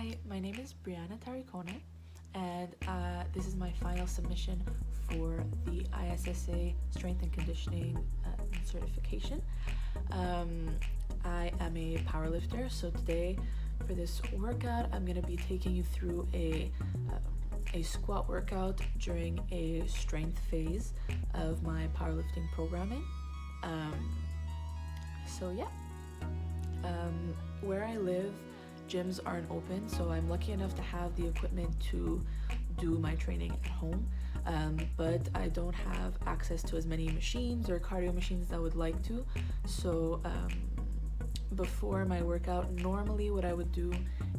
Hi, my name is Brianna Taricone, and this is my final submission for the ISSA Strength and Conditioning certification. Um, I am a powerlifter, so today for this workout, I'm going to be taking you through a squat workout during a strength phase of my powerlifting programming. Um, so yeah, where I live, gyms aren't open, so I'm lucky enough to have the equipment to do my training at home. But I don't have access to as many machines or cardio machines as I would like to. So before my workout, normally what I would do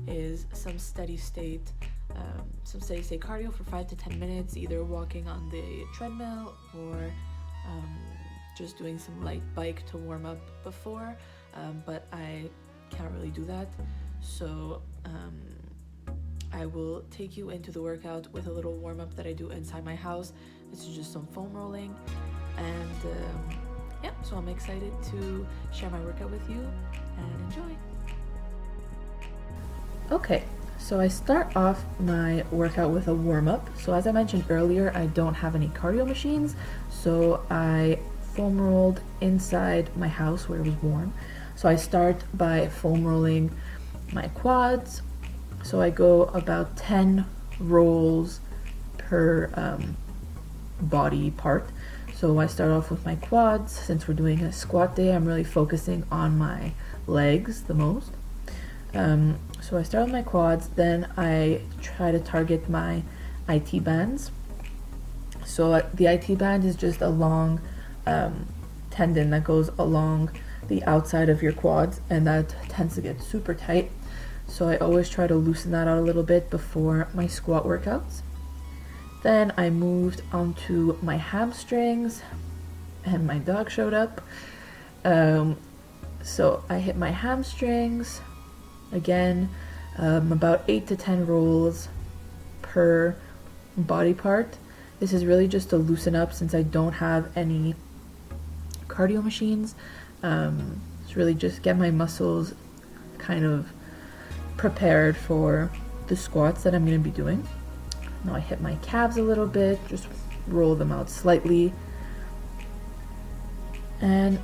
is some steady state cardio for 5 to 10 minutes, either walking on the treadmill or just doing some light bike to warm up before. But I can't really do that. So I will take you into the workout with a little warm-up that I do inside my house. This is just some foam rolling, and yeah, so I'm excited to share my workout with you and enjoy. Okay, so I start off my workout with a warm-up. So as I mentioned earlier, I don't have any cardio machines, so I foam rolled inside my house where it was warm. So I start by foam rolling my quads. So I go about 10 rolls per body part. So I start off with my quads. Since we're doing a squat day, I'm really focusing on my legs the most. So I start with my quads, then I try to target my IT bands. So the IT band is just a long tendon that goes along the outside of your quads, and that tends to get super tight. So I always try to loosen that out a little bit before my squat workouts. Then I moved onto my hamstrings, and my dog showed up. So I hit my hamstrings again, about 8 to 10 rolls per body part. This is really just to loosen up since I don't have any cardio machines. It's really just get my muscles kind of prepared for the squats that I'm going to be doing. Now I hit my calves a little bit, just roll them out slightly, and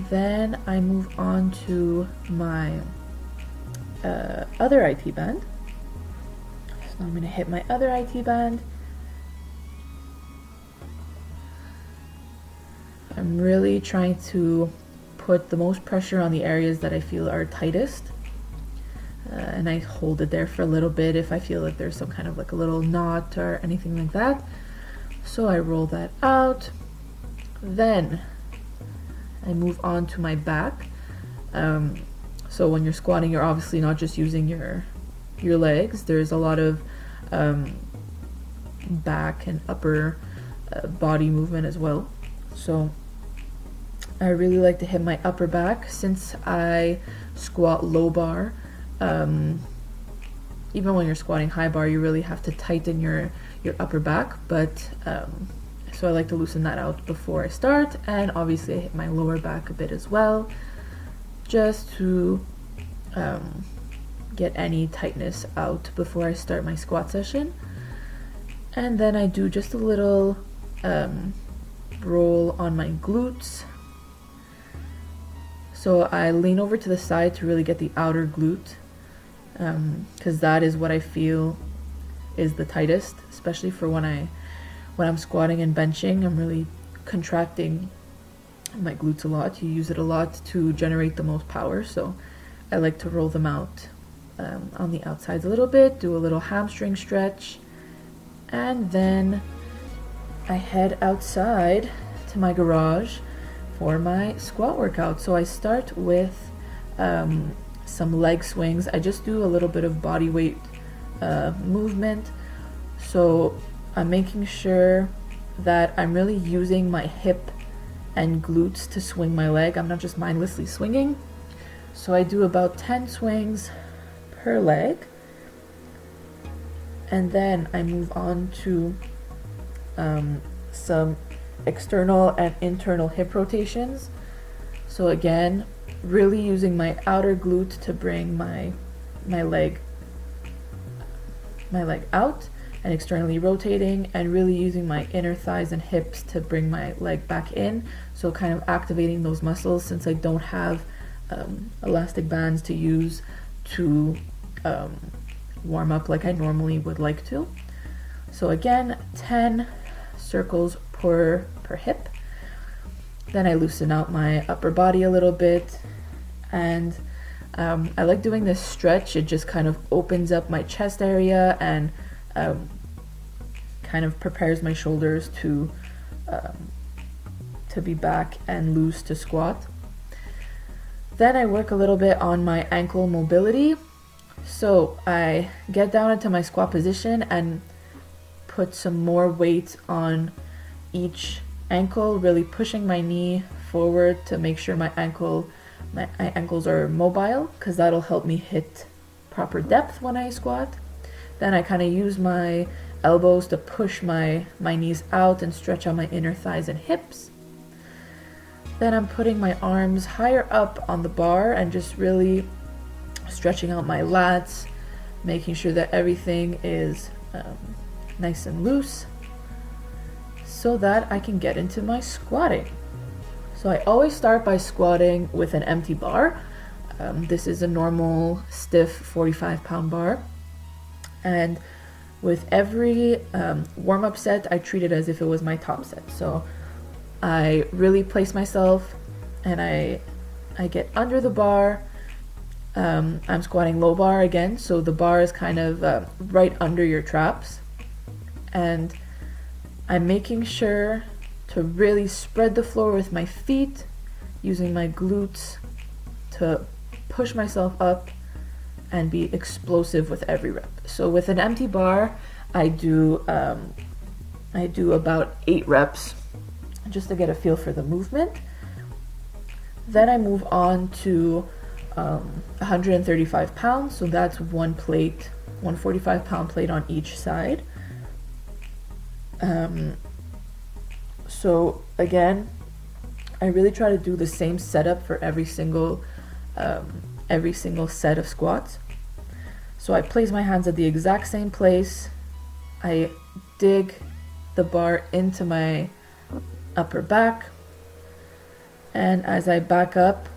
then I move on to my other IT band. So I'm going to hit my other IT band. I'm really trying to put the most pressure on the areas that I feel are tightest. And I hold it there for a little bit if I feel like there's some kind of like a little knot or anything like that. So I roll that out. Then I move on to my back. So when you're squatting, you're obviously not just using your legs. There's a lot of back and upper body movement as well. So I really like to hit my upper back since I squat low bar. Even when you're squatting high bar, you really have to tighten your upper back, but so I like to loosen that out before I start, and obviously I hit my lower back a bit as well, just to get any tightness out before I start my squat session. And then I do just a little roll on my glutes. So I lean over to the side to really get the outer glute, because that is what I feel is the tightest, especially for when I'm squatting and benching. I'm really contracting my glutes a lot. You use it a lot to generate the most power, so I like to roll them out on the outsides a little bit, do a little hamstring stretch, and then I head outside to my garage for my squat workout. So I start with some leg swings. I just do a little bit of body weight movement. So I'm making sure that I'm really using my hip and glutes to swing my leg. I'm not just mindlessly swinging. So I do about 10 swings per leg. And then I move on to some external and internal hip rotations. So again, really using my outer glute to bring my leg my leg out and externally rotating, and really using my inner thighs and hips to bring my leg back in. So kind of activating those muscles, since I don't have elastic bands to use to warm up like I normally would like to. So again, 10 circles per hip. Then I loosen out my upper body a little bit, and I like doing this stretch. It just kind of opens up my chest area and kind of prepares my shoulders to be back and loose to squat. Then I work a little bit on my ankle mobility. So I get down into my squat position and put some more weight on each ankle, really pushing my knee forward to make sure my ankles are mobile, because that'll help me hit proper depth when I squat. Then I kind of use my elbows to push my knees out and stretch out my inner thighs and hips. Then I'm putting my arms higher up on the bar and just really stretching out my lats, making sure that everything is nice and loose so that I can get into my squatting. So I always start by squatting with an empty bar. This is a normal stiff 45-pound bar. And with every warm-up set, I treat it as if it was my top set. So I really place myself and I get under the bar. I'm squatting low bar again, so the bar is kind of right under your traps. And I'm making sure to really spread the floor with my feet, using my glutes to push myself up and be explosive with every rep. So with an empty bar, I do about 8 reps just to get a feel for the movement. Then I move on to 135 pounds. So that's one plate, 145-pound plate on each side. So again, I really try to do the same setup for every single set of squats. So I place my hands at the exact same place. I dig the bar into my upper back, and as I back up,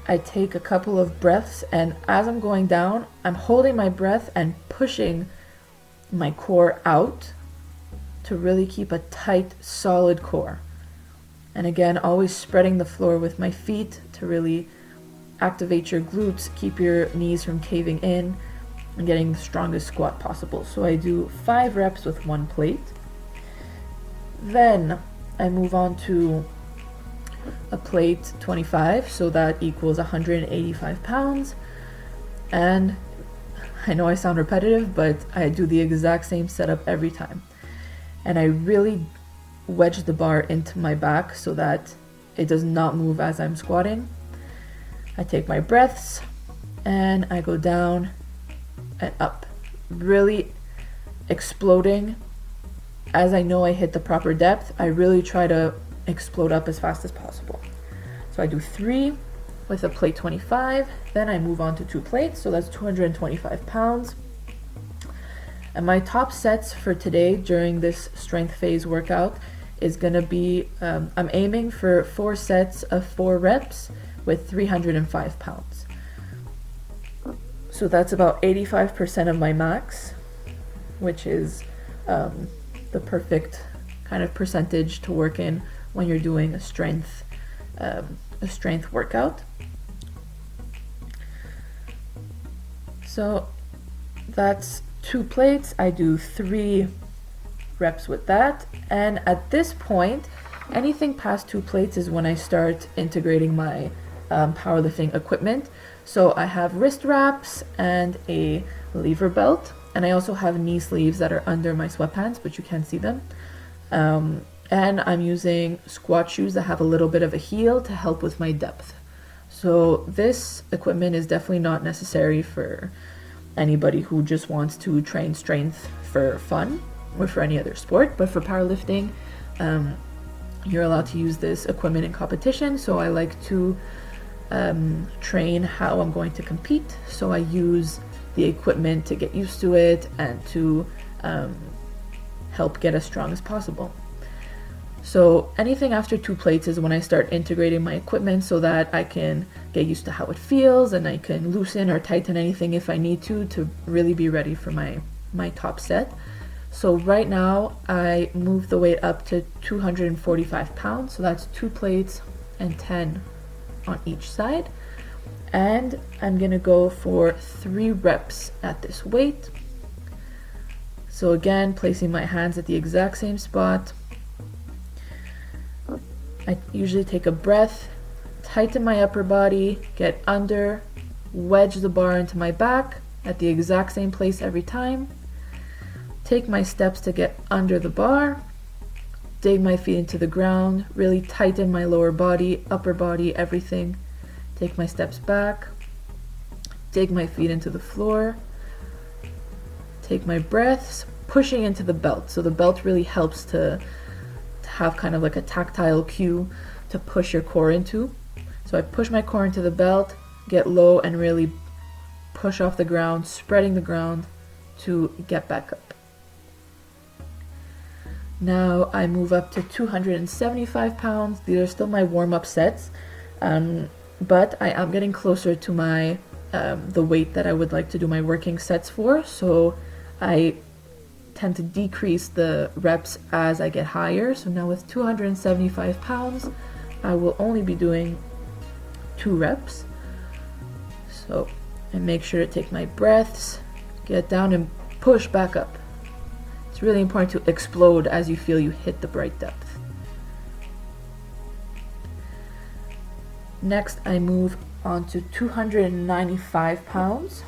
I take a couple of breaths, and as I'm going down, I'm holding my breath and pushing my core out to really keep a tight, solid core. And again, always spreading the floor with my feet to really activate your glutes, keep your knees from caving in, and getting the strongest squat possible. So I do 5 reps with one plate. Then I move on to a plate 25, so that equals 185 pounds. And I know I sound repetitive, but I do the exact same setup every time. And I really wedge the bar into my back so that it does not move as I'm squatting. I take my breaths and I go down and up, really exploding. As I know I hit the proper depth, I really try to explode up as fast as possible. So I do 3 with a plate 25, then I move on to 2 plates, so that's 225 pounds. And my top sets for today during this strength phase workout is gonna be, I'm aiming for 4 sets of 4 reps with 305 pounds. So that's about 85% of my max, which is the perfect kind of percentage to work in when you're doing a strength workout. So that's 2 plates. I do 3 reps with that, and at this point, anything past 2 plates is when I start integrating my powerlifting equipment. So I have wrist wraps and a lever belt, and I also have knee sleeves that are under my sweatpants, but you can't see them. And I'm using squat shoes that have a little bit of a heel to help with my depth. So this equipment is definitely not necessary for anybody who just wants to train strength for fun or for any other sport, but for powerlifting, you're allowed to use this equipment in competition. So I like to train how I'm going to compete. So I use the equipment to get used to it and to help get as strong as possible. So anything after 2 plates is when I start integrating my equipment so that I can get used to how it feels, and I can loosen or tighten anything if I need to really be ready for my top set. So right now I move the weight up to 245 pounds, so that's 2 plates and 10 on each side. And I'm gonna go for 3 reps at this weight. So again, placing my hands at the exact same spot. I usually take a breath, tighten my upper body, get under, wedge the bar into my back at the exact same place every time. Take my steps to get under the bar, dig my feet into the ground, really tighten my lower body, upper body, everything. Take my steps back, dig my feet into the floor, take my breaths, pushing into the belt. So the belt really helps to have kind of like a tactile cue to push your core into. So I push my core into the belt, get low, and really push off the ground, spreading the ground to get back up. Now I move up to 275 pounds. These are still my warm-up sets, but I am getting closer to my the weight that I would like to do my working sets for. So I tend to decrease the reps as I get higher. So now with 275 pounds, I will only be doing 2 reps. So I make sure to take my breaths, get down and push back up. It's really important to explode as you feel you hit the bright depth. Next, I move on to 295 pounds.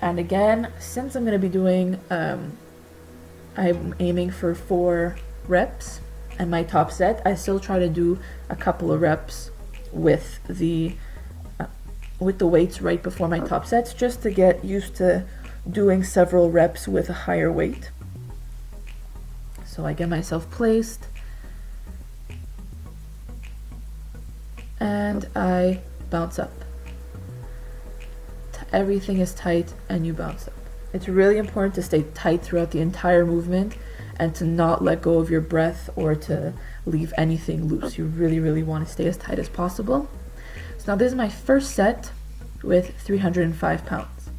And again, since I'm going to be doing, I'm aiming for 4 reps and my top set, I still try to do a couple of reps with the weights right before my top sets, just to get used to doing several reps with a higher weight. So I get myself placed and I bounce up. Everything is tight and you bounce up. It's really important to stay tight throughout the entire movement and to not let go of your breath or to leave anything loose. You really want to stay as tight as possible. So now this is my first set with 305 pounds.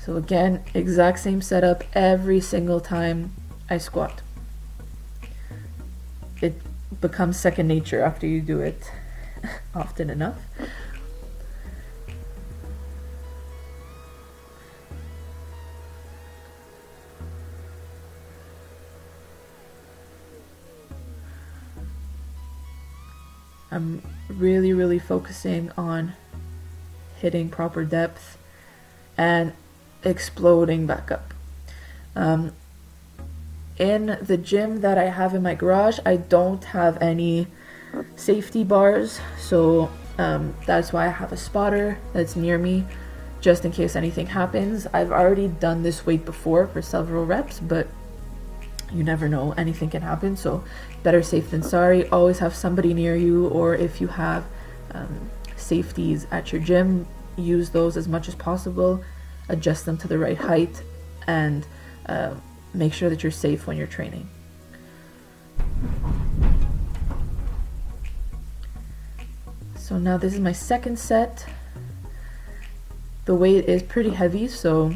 So again, exact same setup every single time I squat. It becomes second nature after you do it often enough. I'm really focusing on hitting proper depth and exploding back up. In the gym that I have in my garage, I don't have any safety bars, so that's why I have a spotter that's near me just in case anything happens. I've already done this weight before for several reps, but you never know, anything can happen, so better safe than sorry. Always have somebody near you, or if you have safeties at your gym, use those as much as possible. Adjust them to the right height and make sure that you're safe when you're training. So now this is my second set. The weight is pretty heavy, so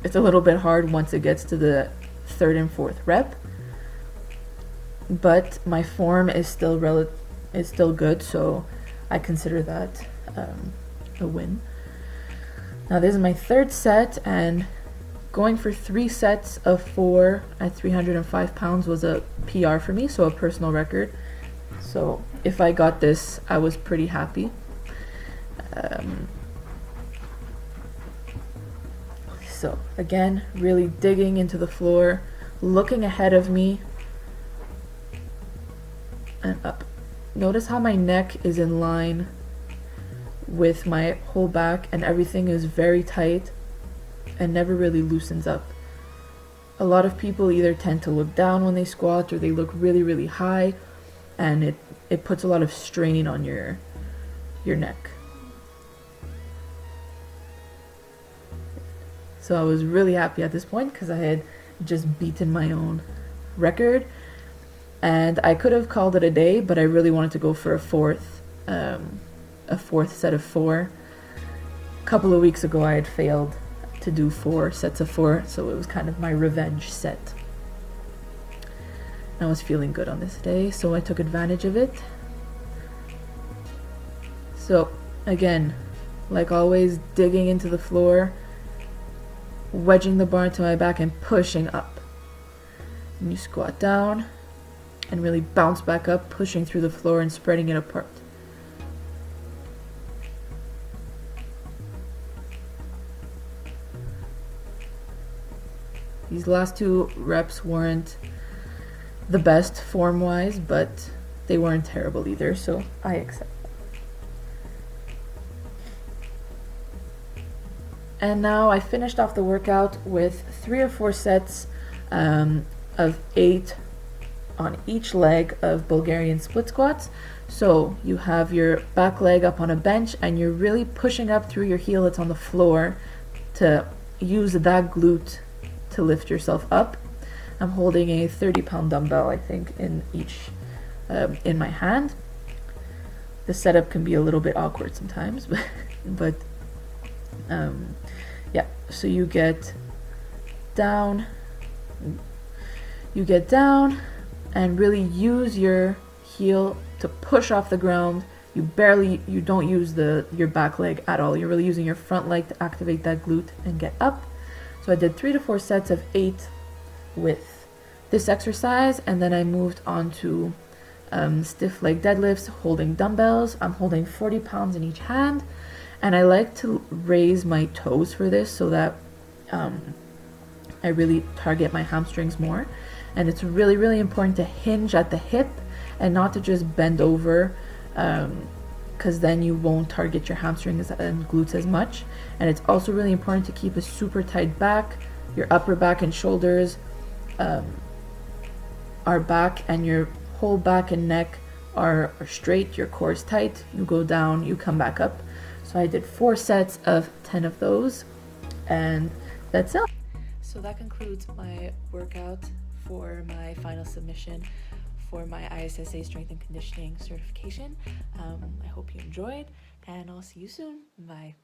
it's a little bit hard once it gets to the 3rd and 4th rep, but my form is still good, so I consider that a win. Now this is my 3rd set, and going for 3 sets of 4 at 305 pounds was a PR for me, so a personal record. So if I got this, I was pretty happy. So again, really digging into the floor, looking ahead of me and up. Notice how my neck is in line with my whole back and everything is very tight and never really loosens up. A lot of people either tend to look down when they squat or they look really high, and it puts a lot of strain on your neck. So I was really happy at this point because I had just beaten my own record, and I could have called it a day, but I really wanted to go for a fourth set of 4. A couple of weeks ago I had failed to do 4 sets of 4, so it was kind of my revenge set. I was feeling good on this day, so I took advantage of it. So again, like always, digging into the floor, wedging the bar into my back and pushing up. And you squat down and really bounce back up, pushing through the floor and spreading it apart. These last 2 reps weren't the best form-wise, but they weren't terrible either, so I accept. And now I finished off the workout with 3 or 4 sets of 8 on each leg of Bulgarian split squats. So you have your back leg up on a bench and you're really pushing up through your heel that's on the floor to use that glute to lift yourself up. I'm holding a 30-pound dumbbell, I think, in each in my hand. The setup can be a little bit awkward sometimes, but yeah. So you get down and really use your heel to push off the ground. You don't use your back leg at all. You're really using your front leg to activate that glute and get up. So I did 3 to 4 sets of 8 with this exercise, and then I moved on to stiff leg deadlifts, holding dumbbells. I'm holding 40 pounds in each hand, and I like to raise my toes for this so that I really target my hamstrings more. And it's really, really important to hinge at the hip and not to just bend over, because then you won't target your hamstrings and glutes as much. And it's also really important to keep a super tight back. Your upper back and shoulders are back, and your whole back and neck are straight. Your core is tight. You go down, you come back up. So I did 4 sets of 10 of those, and that's it. So that concludes my workout for my final submission for my ISSA Strength and Conditioning certification. I hope you enjoyed, and I'll see you soon. Bye.